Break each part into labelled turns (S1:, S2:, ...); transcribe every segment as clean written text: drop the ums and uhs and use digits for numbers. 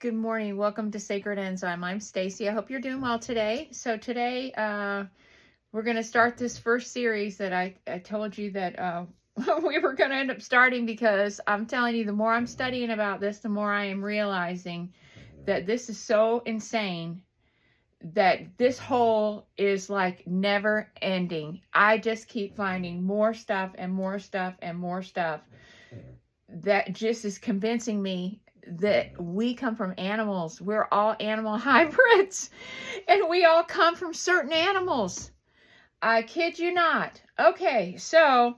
S1: Good morning. Welcome to Sacred Enzyme. I'm Stacy. I hope you're doing well today. So today we're going to start this first series that I told you that we were going to end up starting, because I'm telling you, the more I'm studying about this, the more I am realizing that this is so insane that this hole is like never ending. I just keep finding more stuff and more stuff and more stuff that just is convincing me that we come from animals. We're all animal hybrids, and we all come from certain animals. I kid you not. Okay, so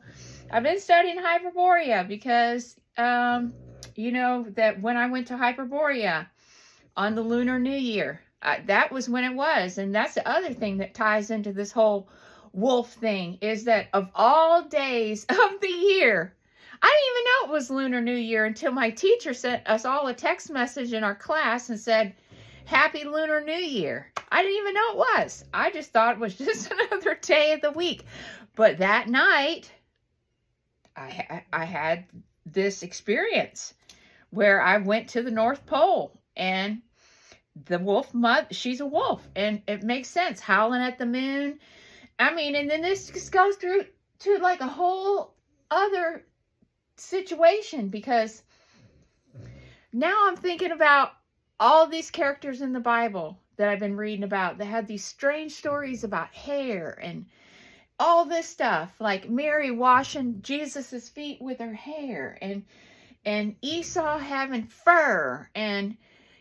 S1: I've been studying hyperborea because, you know, that when I went to Hyperborea on the Lunar New Year, that was when it was. And that's the other thing that ties into this whole wolf thing, is that of all days of the year, I didn't even know it was Lunar New Year until my teacher sent us all a text message in our class and said, Happy Lunar New Year. I didn't even know it was. I just thought it was just another day of the week. But that night, I had this experience where I went to the North Pole, and the wolf mother, she's a wolf, and it makes sense, howling at the moon. I mean, and then this just goes through to like a whole other situation, because now I'm thinking about all these characters in the Bible that I've been reading about that had these strange stories about hair and all this stuff, like Mary washing Jesus's feet with her hair, and Esau having fur, and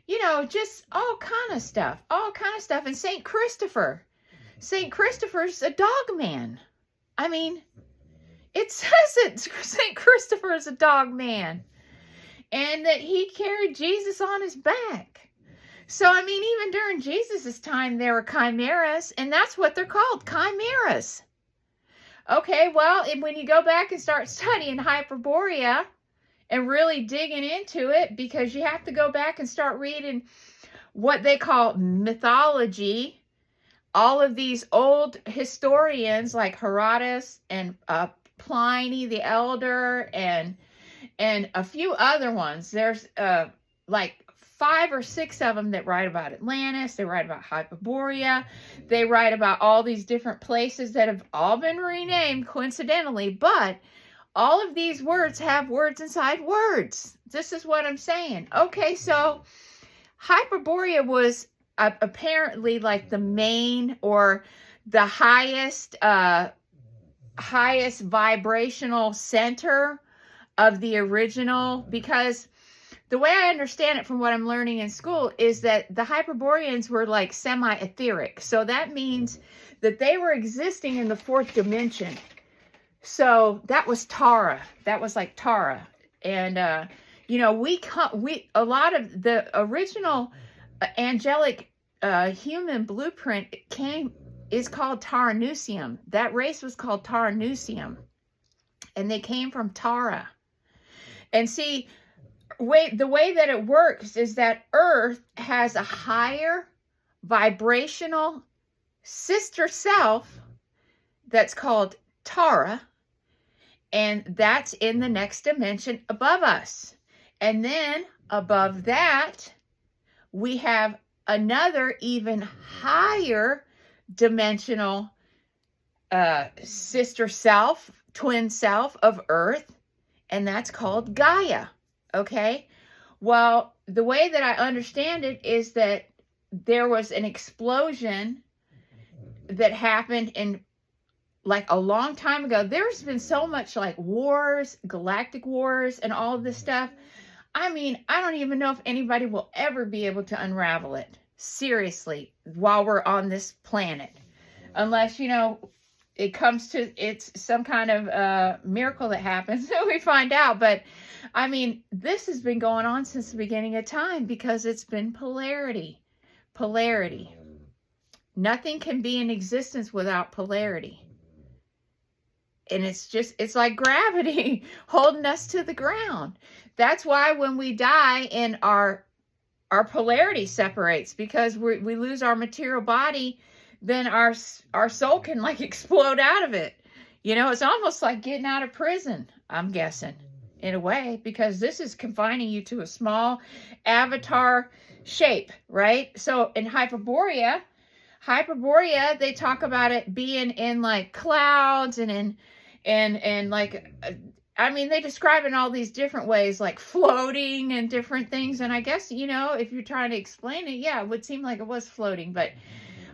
S1: you know, just all kind of stuff. And Saint Christopher's a dog man. I mean, it says it, St. Christopher is a dog man, and that he carried Jesus on his back. So, I mean, even during Jesus's time, there were chimeras, and that's what they're called, chimeras. Okay, well, when you go back and start studying Hyperborea and really digging into it, because you have to go back and start reading what they call mythology. All of these old historians like Herodotus and Pliny the Elder and a few other ones. There's like 5 or 6 of them that write about Atlantis. They write about Hyperborea. They write about all these different places that have all been renamed coincidentally, but all of these words have words inside words. This is what I'm saying. Okay, so Hyperborea was apparently like the main or the highest vibrational center of the original, because the way I understand it from what I'm learning in school is that the Hyperboreans were like semi-etheric. So that means that they were existing in the 4th dimension. So that was Tara. That was like Tara. And, you know, a lot of the original angelic human blueprint is called Taranusium. That race was called Taranusium, and they came from Tara. And see, the way that it works is that Earth has a higher vibrational sister self that's called Tara, and that's in the next dimension above us. And then above that, we have another even higher dimensional sister self, twin self of Earth, and that's called Gaia. Okay, well, the way that I understand it is that there was an explosion that happened in like a long time ago. There's been so much like wars, galactic wars, and all of this stuff. I mean, I don't even know if anybody will ever be able to unravel it, seriously, while we're on this planet. Unless, you know, it's some kind of miracle that happens that we find out. But, I mean, this has been going on since the beginning of time, because it's been polarity. Polarity. Nothing can be in existence without polarity. And it's like gravity holding us to the ground. That's why when we die and our polarity separates, because we lose our material body, then our soul can like explode out of it. You know, it's almost like getting out of prison, I'm guessing. in a way, because this is confining you to a small avatar shape, right? So in hyperborea, they talk about it being in like clouds and like, I mean, they describe it in all these different ways, like floating and different things. And I guess, you know, if you're trying to explain it, yeah, it would seem like it was floating, but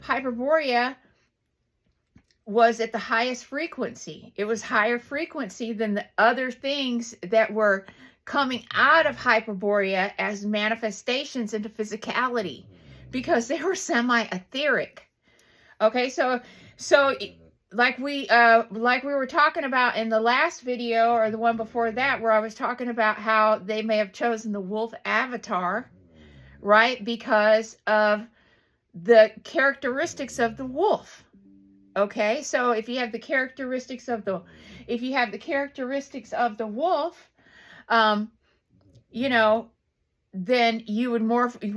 S1: hyperborea was at the highest frequency. It was higher frequency than the other things that were coming out of hyperborea as manifestations into physicality, because they were semi-etheric. Okay, so like we were talking about in the last video, or the one before that, where I was talking about how they may have chosen the wolf avatar, right? Because of the characteristics of the wolf. Okay, so if you have the characteristics of the wolf, you know, then you would want to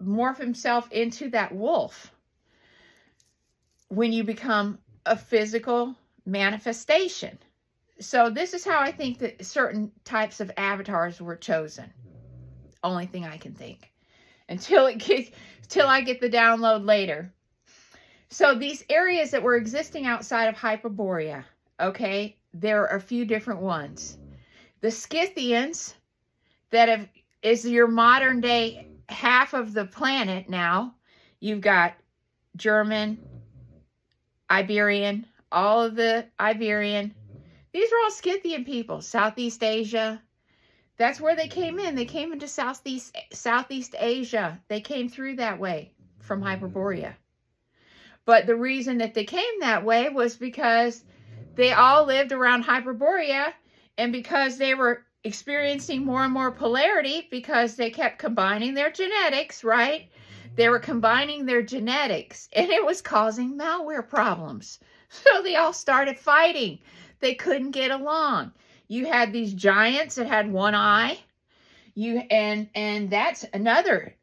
S1: morph himself into that wolf when you become a physical manifestation. So this is how I think that certain types of avatars were chosen. Only thing I can think until I get the download later. So these areas that were existing outside of hyperborea, okay, there are a few different ones. The Scythians, is your modern day half of the planet now. You've got German, Iberian, all of the Iberian. These are all Scythian people. Southeast Asia. That's where they came in. They came into Southeast Asia. They came through that way from hyperborea. But the reason that they came that way was because they all lived around hyperborea, and because they were experiencing more and more polarity, because they kept combining their genetics, right? They were combining their genetics, and it was causing malware problems. So they all started fighting. They couldn't get along. You had these giants that had one eye. And that's another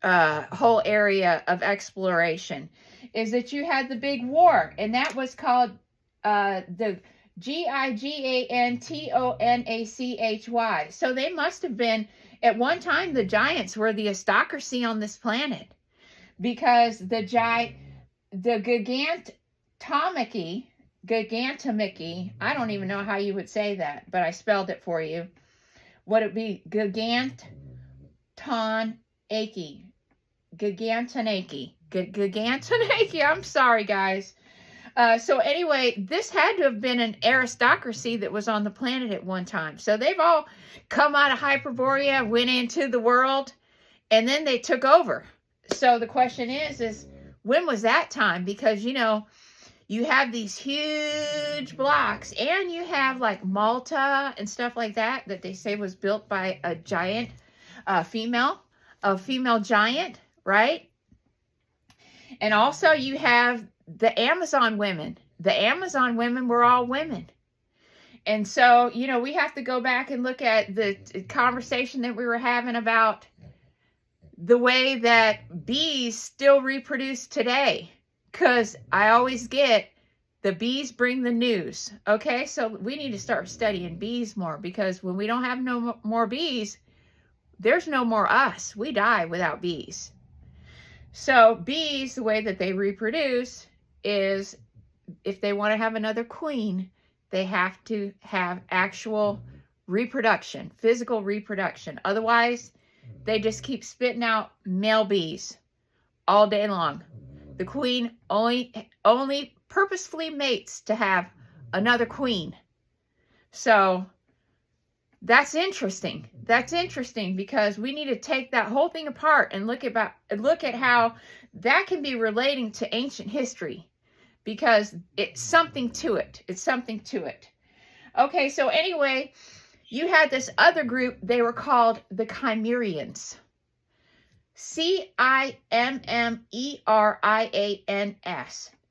S1: whole area of exploration, is that you had the big war, and that was called the Gigantonachy. So they must have been, at one time, the giants were the aristocracy on this planet, because the Gigantomachy, I don't even know how you would say that, but I spelled it for you. Would it be Gigantonachy? Gigantonachy. I'm sorry, guys. So anyway, this had to have been an aristocracy that was on the planet at one time. So they've all come out of hyperborea, went into the world, and then they took over. So the question is when was that time? Because, you know, you have these huge blocks, and you have like Malta and stuff like that they say was built by a giant, female giant, right? And also you have the Amazon women. The Amazon women were all women. And so, you know, we have to go back and look at the conversation that we were having about the way that bees still reproduce today. Because I always get the bees bring the news. Okay, so we need to start studying bees more, because when we don't have no more bees, there's no more us. We die without bees. So bees, the way that they reproduce is, if they want to have another queen, they have to have actual reproduction, physical reproduction. Otherwise, they just keep spitting out male bees all day long. The queen only purposefully mates to have another queen. So that's interesting. That's interesting, because we need to take that whole thing apart and look at how that can be relating to ancient history, because it's something to it. It's something to it. Okay, so anyway, you had this other group. They were called the Cimmerians. Cimmerians.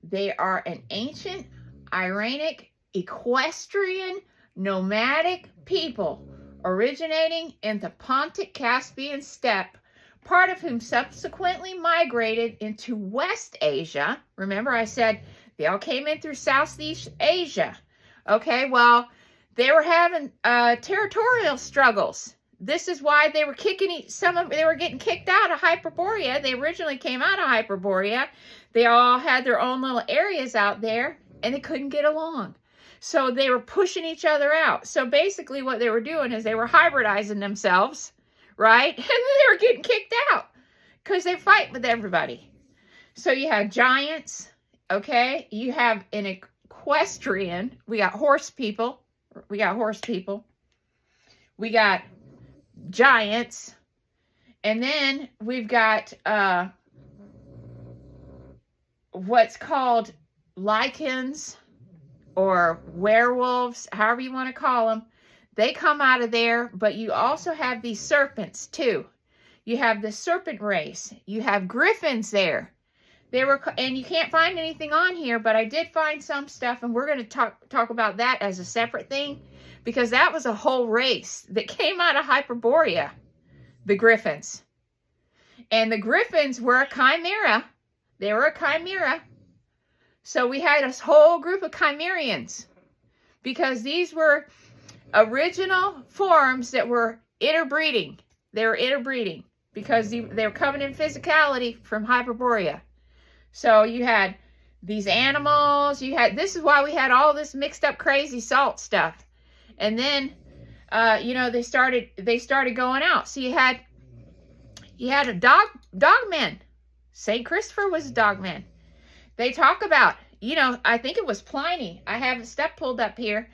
S1: They are an ancient, Iranic, equestrian, nomadic people originating in the Pontic-Caspian steppe, part of whom subsequently migrated into West Asia. Remember, I said they all came in through Southeast Asia. Okay, well, they were having territorial struggles. This is why they were they were getting kicked out of Hyperborea. They originally came out of Hyperborea. They all had their own little areas out there, and they couldn't get along. So they were pushing each other out. So basically what they were doing is they were hybridizing themselves, right? And they were getting kicked out because they fight with everybody. So you have giants, okay? You have an equestrian. We got horse people. We got giants. And then we've got what's called lichens or werewolves, however you want to call them. They come out of there, but you also have these serpents too. You have the serpent race. You have griffins there. And you can't find anything on here, but I did find some stuff, and we're going to talk about that as a separate thing, because that was a whole race that came out of Hyperborea, the griffins. And the griffins were a chimera. They were a chimera. So we had a whole group of chimerians, because these were original forms that were interbreeding. They were interbreeding because they were coming in physicality from Hyperborea. So you had these animals. This is why we had all this mixed up crazy salt stuff. And then, they started going out. So you had a dogmen. St. Christopher was a dogman. They talk about, I think it was Pliny. I have a stuff pulled up here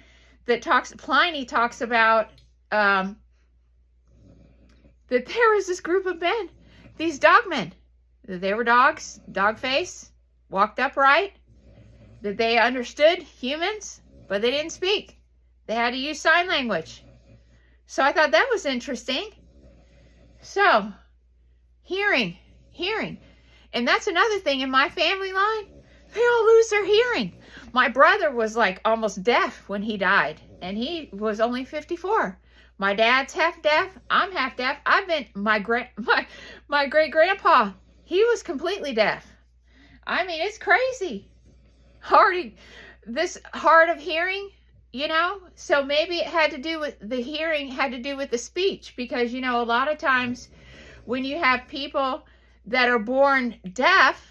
S1: Pliny talks about that there was this group of men, these dogmen. They were dogs, dog face, walked upright, that they understood humans, but they didn't speak. They had to use sign language. So I thought that was interesting. So, hearing. And that's another thing in my family line. They all lose their hearing. My brother was like almost deaf when he died, and he was only 54. My dad's half deaf. I'm half deaf. My great grandpa, he was completely deaf. I mean, it's crazy. Hard of hearing, So maybe it had to do with the hearing, had to do with the speech, because, a lot of times when you have people that are born deaf,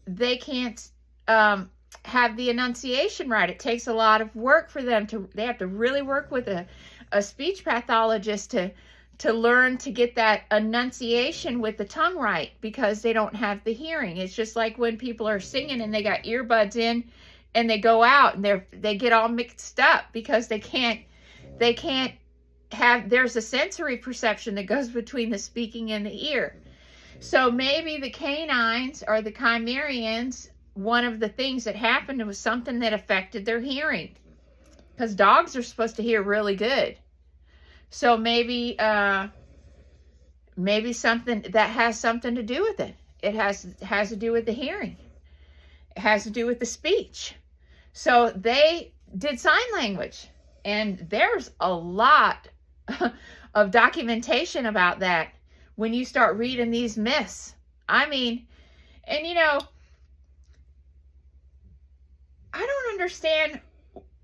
S1: they can't have the enunciation right. It takes a lot of work for them they have to really work with a speech pathologist to learn to get that enunciation with the tongue right, because they don't have the hearing. It's just like when people are singing and they got earbuds in and they go out and they get all mixed up because they can't have, there's a sensory perception that goes between the speaking and the ear. So maybe the canines or the chimerians, one of the things that happened was something that affected their hearing, because dogs are supposed to hear really good. So maybe something that has something to do with it. It has to do with the hearing. It has to do with the speech. So they did sign language, and there's a lot of documentation about that when you start reading these myths. I mean, and I don't understand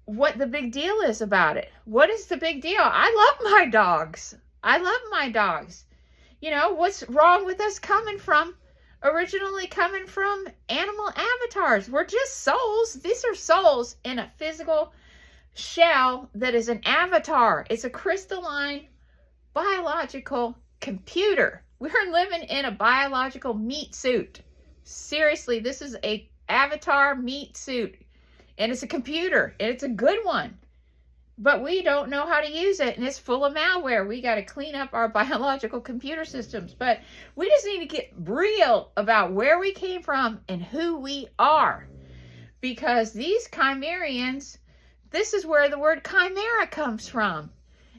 S1: what the big deal is about it. What is the big deal? I love my dogs. What's wrong with us originally coming from animal avatars? We're just souls. These are souls in a physical shell that is an avatar. It's a crystalline biological computer. We're living in a biological meat suit. Seriously, this is a avatar meat suit. And it's a computer, and it's a good one. But we don't know how to use it, and it's full of malware. We got to clean up our biological computer systems. But we just need to get real about where we came from and who we are. Because these chimerians, this is where the word chimera comes from.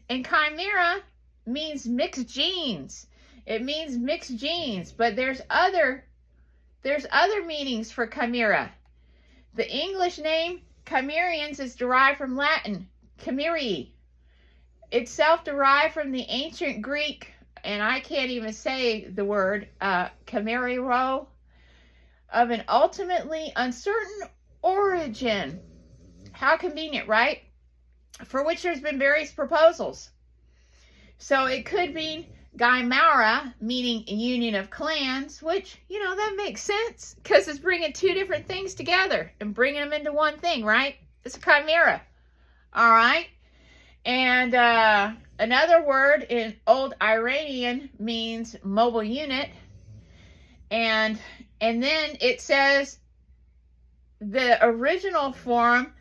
S1: And chimera means mixed genes. It means mixed genes, but there's other meanings for chimera. The English name chimerians is derived from Latin, chimerai, itself derived from the ancient Greek, and I can't even say the word, chimerero, of an ultimately uncertain origin. How convenient, right? for which there's been various proposals. So it could be Gaimara, meaning a union of clans, which, you know, that makes sense because it's bringing two different things together and bringing them into one thing, right? It's a chimera. All right. And another word in Old Iranian means mobile unit. And then it says the original form,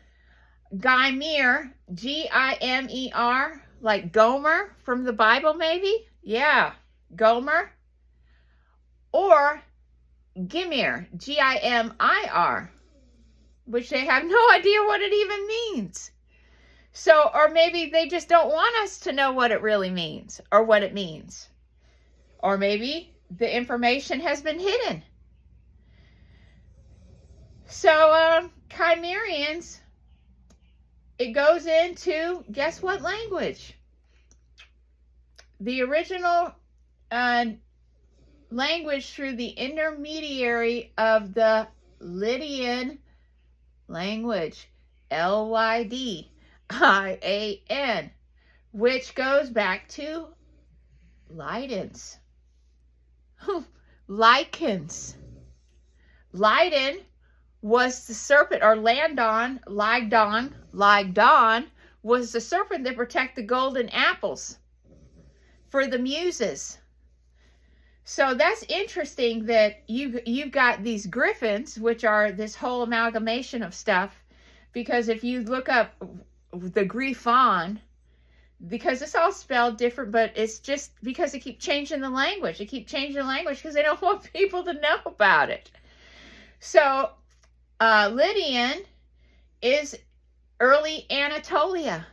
S1: Gymer, Gimer, like Gomer from the Bible, maybe? Yeah, Gomer. Or Gimir, Gimir, which they have no idea what it even means. So, or maybe they just don't want us to know what it really means or what it means. Or maybe the information has been hidden. So, Chimerians, it goes into, guess what language? The original language through the intermediary of the Lydian language, Lydian, which goes back to Lydens. Lycans. Lydon was the serpent, or Lygdon was the serpent that protected the golden apples for the muses. So that's interesting that you've got these griffins, which are this whole amalgamation of stuff, because if you look up the griffon, because it's all spelled different, but it's just because they keep changing the language. They keep changing the language because they don't want people to know about it. So Lydian is early Anatolia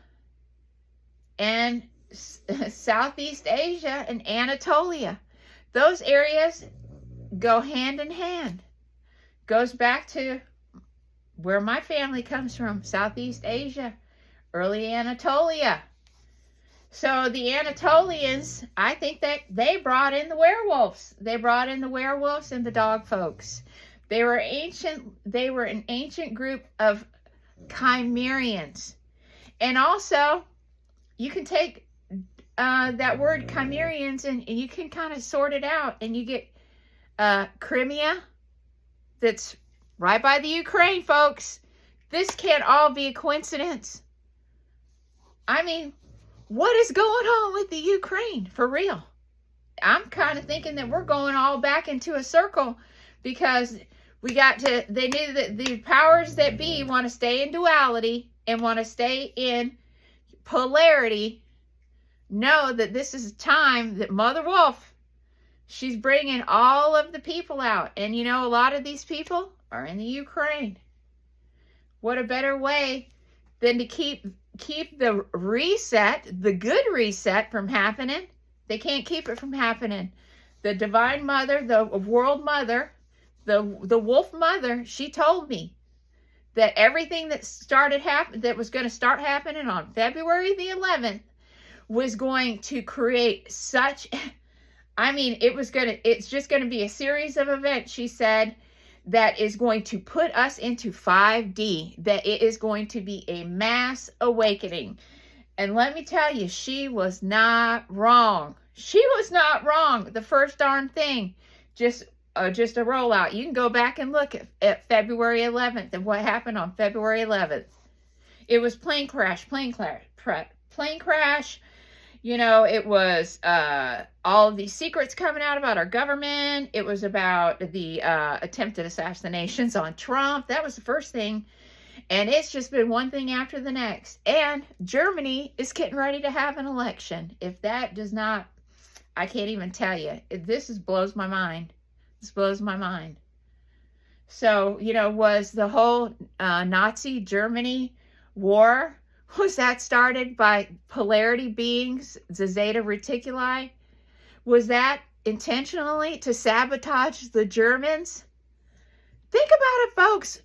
S1: and Southeast Asia and Anatolia. Those areas go hand in hand. Goes back to where my family comes from, Southeast Asia, early Anatolia. So the Anatolians, I think that they brought in the werewolves. They brought in the werewolves and the dog folks. They were an ancient group of Chimerians. And also, you can take that word Chimerians and you can kind of sort it out, and you get Crimea, that's right by the Ukraine, folks. This can't all be a coincidence. I mean, what is going on with the Ukraine, for real? I'm kind of thinking that we're going all back into a circle, because they knew that the powers that be want to stay in duality and want to stay in polarity, know that this is a time that Mother Wolf, she's bringing all of the people out. And you know, a lot of these people are in the Ukraine. What a better way than to keep the reset, the good reset, from happening. They can't keep it from happening. The Divine Mother, the World Mother, the Wolf Mother, she told me that everything that was going to start happening on February the 11th was going to create such, I mean, it's just going to be a series of events, she said, that is going to put us into 5D, that it is going to be a mass awakening. And let me tell you, she was not wrong. She was not wrong. The first darn thing, just a rollout. You can go back and look at February 11th and what happened on February 11th. It was plane crash. You know, it was all of these secrets coming out about our government. It was about the attempted assassinations on Trump. That was the first thing. And it's just been one thing after the next. And Germany is getting ready to have an election. If that does not, I can't even tell you. This blows my mind. This blows my mind. So, you know, was the whole Nazi Germany war, was that started by polarity beings, the Zeta Reticuli? Was that intentionally to sabotage the Germans? Think about it, folks.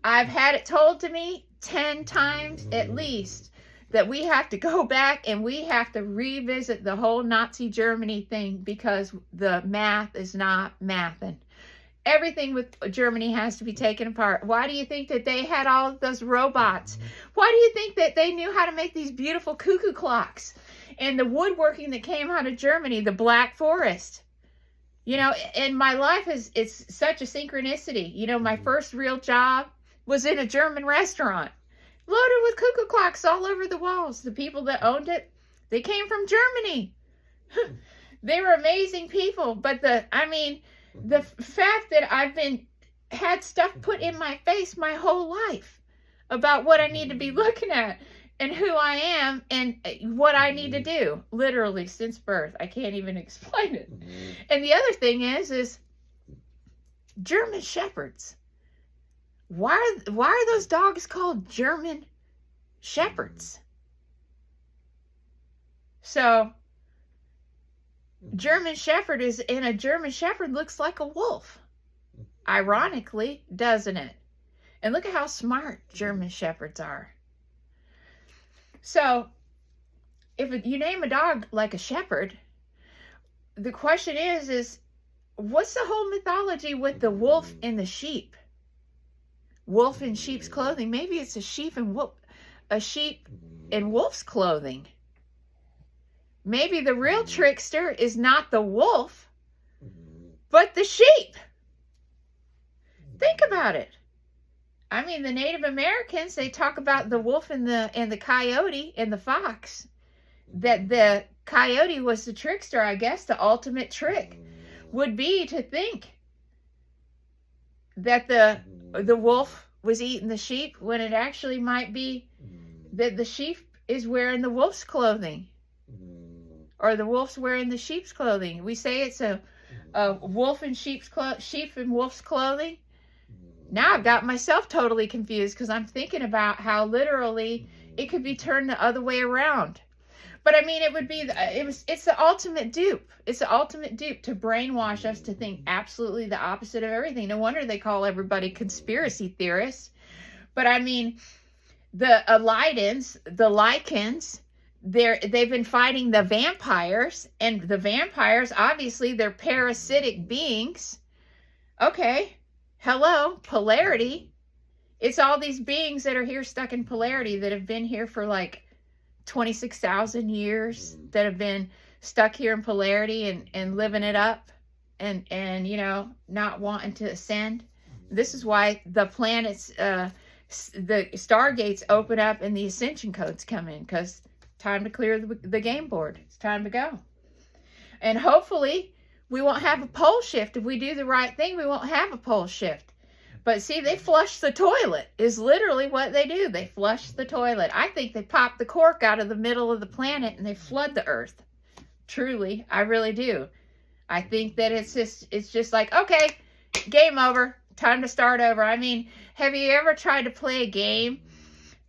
S1: I've had it told to me 10 times at least that we have to go back and we have to revisit the whole Nazi Germany thing, because the math is not mathing. Everything with Germany has to be taken apart. Why do you think that they had all of those robots? Why do you think that they knew how to make these beautiful cuckoo clocks? And the woodworking that came out of Germany, the Black Forest. You know, in my life, it's such a synchronicity. You know, my first real job was in a German restaurant, loaded with cuckoo clocks all over the walls. The people that owned it, they came from Germany. They were amazing people. But the fact that I've had stuff put in my face my whole life about what I need to be looking at and who I am and what I need to do, literally since birth. I can't even explain it. And the other thing is German Shepherds. Why are those dogs called German Shepherds? So, German Shepherd and a German Shepherd looks like a wolf. Ironically, doesn't it? And look at how smart German Shepherds are. So, if you name a dog like a shepherd, the question is what's the whole mythology with the wolf and the sheep? Wolf in sheep's clothing. Maybe it's a sheep in wolf's clothing. Maybe the real trickster is not the wolf, but the sheep. Think about it. I mean, the Native Americans, they talk about the wolf and the coyote and the fox. That the coyote was the trickster. I guess the ultimate trick would be to think that the wolf was eating the sheep, when it actually might be that the sheep is wearing the wolf's clothing, or the wolf's wearing the sheep's clothing. We say it's a wolf and sheep and wolf's clothing. Now I've got myself totally confused, because I'm thinking about how literally it could be turned the other way around. But I mean, it's the ultimate dupe. It's the ultimate dupe to brainwash us to think absolutely the opposite of everything. No wonder they call everybody conspiracy theorists. But I mean, the lichens, they've been fighting the vampires, and the vampires, obviously, they're parasitic beings. Okay, hello, polarity. It's all these beings that are here stuck in polarity that have been here for like 26,000 years, that have been stuck here in polarity and living it up and you know, not wanting to ascend. This is why the planets, the stargates open up and the ascension codes come in, because time to clear the game board. It's time to go. And hopefully we won't have a pole shift. If we do the right thing, we won't have a pole shift. But see, they flush the toilet is literally what they do. They flush the toilet. I think they pop the cork out of the middle of the planet and they flood the earth. Truly, I really do. I think that it's just like, okay, game over. Time to start over. I mean, have you ever tried to play a game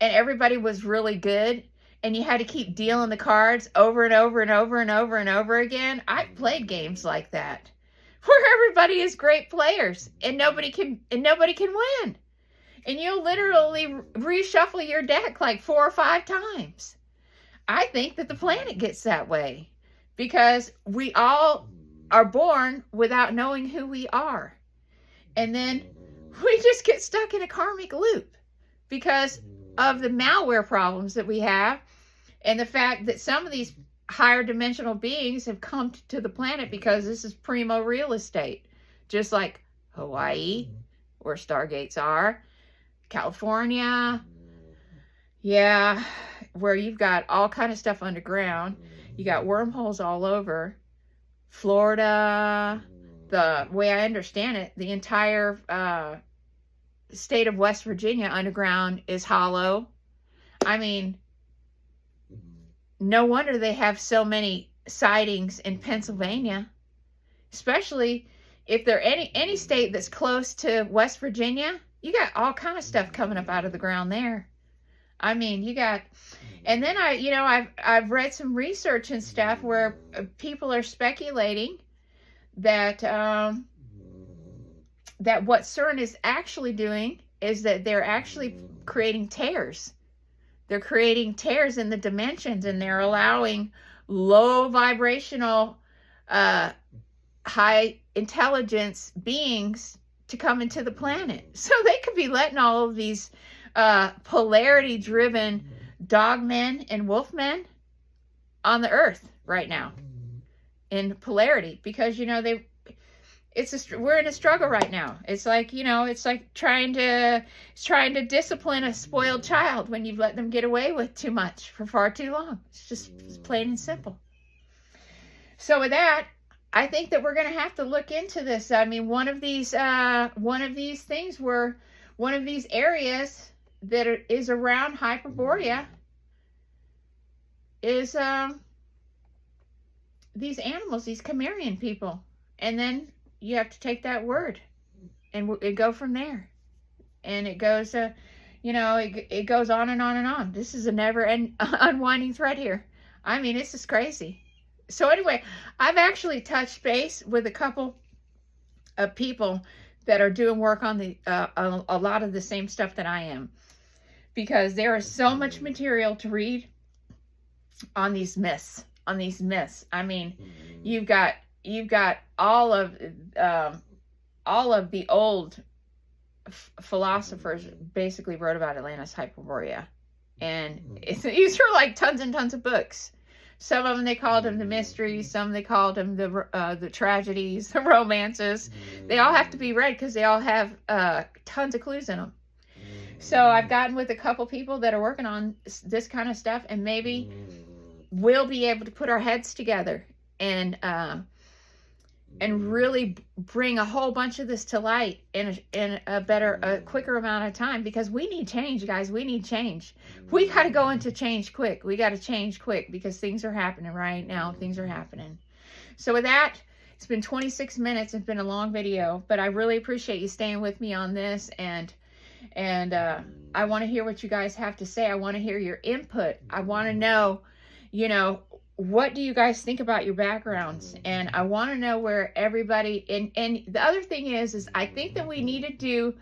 S1: and everybody was really good and you had to keep dealing the cards over and over and over and over and over again? I've played games like that, where everybody is great players and nobody can win. And you'll literally reshuffle your deck like 4 or 5 times. I think that the planet gets that way because we all are born without knowing who we are. And then we just get stuck in a karmic loop because of the malware problems that we have, and the fact that some of these higher dimensional beings have come to the planet because this is primo real estate, just like Hawaii, where stargates are, California, yeah, where you've got all kind of stuff underground. You got wormholes all over. Florida, the way I understand it, the entire state of West Virginia underground is hollow. I mean, no wonder they have so many sightings in Pennsylvania, especially if they're any state that's close to West Virginia. You got all kind of stuff coming up out of the ground there. I mean, you got, and then I've read some research and stuff where people are speculating that that what CERN is actually doing is that they're actually creating tears. They're creating tears in the dimensions, and they're allowing low vibrational, high intelligence beings to come into the planet. So they could be letting all of these polarity-driven dogmen and wolfmen on the earth right now in polarity, because we're in a struggle right now. It's like, it's like trying to discipline a spoiled child when you've let them get away with too much for far too long. It's plain and simple. So with that, I think that we're going to have to look into this. I mean, one of these things where one of these areas that is around Hyperborea is these animals, these Cimmerian people. And then you have to take that word and go from there. And it goes, it goes on and on and on. This is a never unwinding thread here. I mean, this is crazy. So anyway, I've actually touched base with a couple of people that are doing work on a lot of the same stuff that I am, because there is so much material to read on these myths. I mean, you've got all of the old philosophers basically wrote about Atlantis, Hyperborea, and these are like tons and tons of books. Some of them they called them the mysteries, some they called them the tragedies, the romances. They all have to be read because they all have tons of clues in them. So I've gotten with a couple people that are working on this kind of stuff, and maybe we'll be able to put our heads together and really bring a whole bunch of this to light in a quicker amount of time, because we need change, guys. We need change. We got to go into change quick. We got to change quick, because things are happening right now. Things are happening. So with that, it's been 26 minutes. It's been a long video, but I really appreciate you staying with me on this. And I want to hear what you guys have to say. I want to hear your input. I want to know, what do you guys think about your backgrounds? And I want to know where everybody, and the other thing is I think that we need to do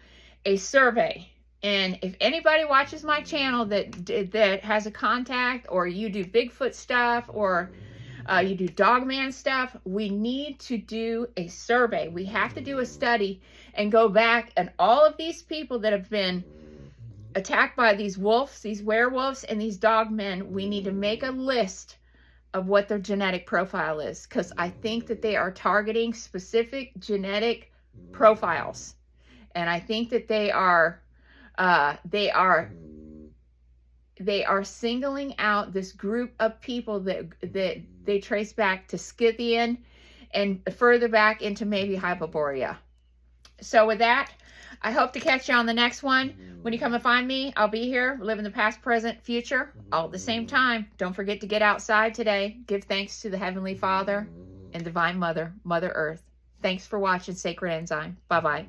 S1: a survey. And if anybody watches my channel that has a contact, or you do Bigfoot stuff, or you do dogman stuff, we need to do a survey. We have to do a study and go back, and all of these people that have been attacked by these wolves, these werewolves, and these dogmen, we need to make a list of what their genetic profile is, because I think that they are targeting specific genetic profiles, and I think that they are singling out this group of people that they trace back to Scythian and further back into maybe Hyperborea. So with that, I hope to catch you on the next one. When you come and find me, I'll be here, living the past, present, future, all at the same time. Don't forget to get outside today. Give thanks to the Heavenly Father and Divine Mother, Mother Earth. Thanks for watching Sacred Enzyme. Bye-bye.